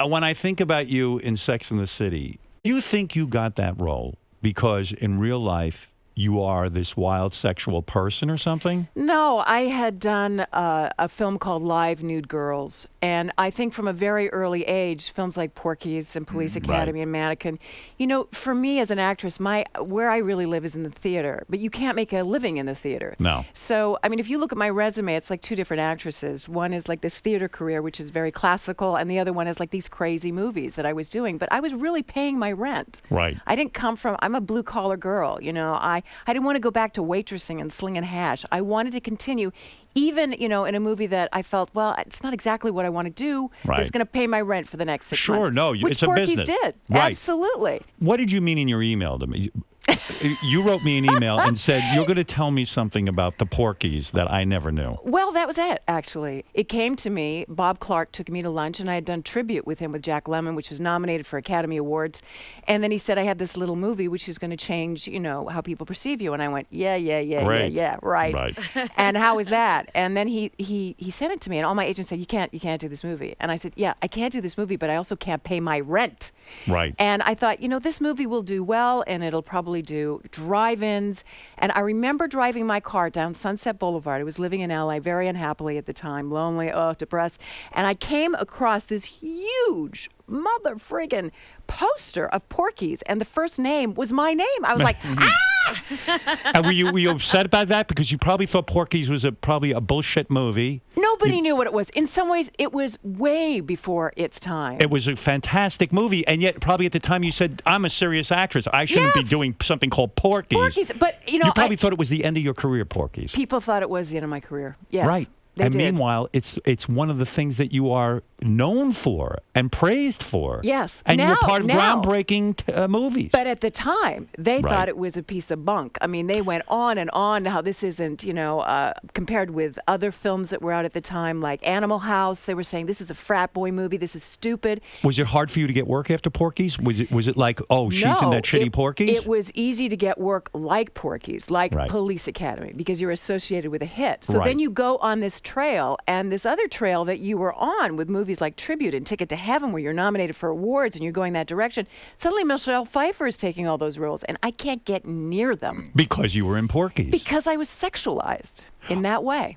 when I think about you in Sex and the City, do you think you got that role because in real life you are this wild sexual person or something? No, I had done a film called Live Nude Girls. And I think from a very early age, films like Porky's and Police Academy and Mannequin, you know, for me as an actress, where I really live is in the theater. But you can't make a living in the theater. No. So, I mean, if you look at my resume, it's like two different actresses. One is like this theater career, which is very classical, and the other one is like these crazy movies that I was doing. But I was really paying my rent. Right. I didn't come from, I'm a blue-collar girl, you know. I didn't want to go back to waitressing and slinging hash. I wanted to continue, even, you know, in a movie that I felt, well, it's not exactly what I want to do, but it's going to pay my rent for the next 6 months. Sure, no, which it's a Porky's business. did. Right. Absolutely. What did you mean in your email to me? You wrote me an email and said, you're going to tell me something about the Porkies that I never knew. Well, that was it, actually. It came to me. Bob Clark took me to lunch, and I had done tribute with him with Jack Lemmon, which was nominated for Academy Awards. And then he said, I had this little movie which is going to change, you know, how people perceive you. And I went, yeah, right. And how is that? And then he sent it to me, and all my agents said, you can't do this movie. And I said, yeah, I can't do this movie, but I also can't pay my rent. Right. And I thought, you know, this movie will do well, and it'll probably do drive-ins. And I remember driving my car down Sunset Boulevard. I was living in LA very unhappily at the time, lonely, depressed. And I came across this huge mother friggin' poster of Porky's, and the first name was my name. I was like, ah! And were you upset about that? Because you probably thought Porky's was probably a bullshit movie. Nobody knew what it was. In some ways, it was way before its time. It was a fantastic movie, and yet probably at the time you said, I'm a serious actress. I shouldn't be doing something called Porky's. Porky's, but, you know, you probably thought it was the end of your career, Porky's. People thought it was the end of my career. Yes. Right. And meanwhile, it's one of the things that you are known for and praised for. Yes. And you were part of groundbreaking movies. But at the time, they thought it was a piece of bunk. I mean, they went on and on how this isn't, you know, compared with other films that were out at the time, like Animal House. They were saying, this is a frat boy movie. This is stupid. Was it hard for you to get work after Porky's? Was it like, oh, she's in that shitty Porky's? It was easy to get work like Porky's, like Police Academy, because you're associated with a hit. So then you go on this trail, and this other trail that you were on with movies like Tribute and Ticket to Heaven, where you're nominated for awards and you're going that direction, suddenly Michelle Pfeiffer is taking all those roles, and I can't get near them. Because you were in Porky's. Because I was sexualized in that way.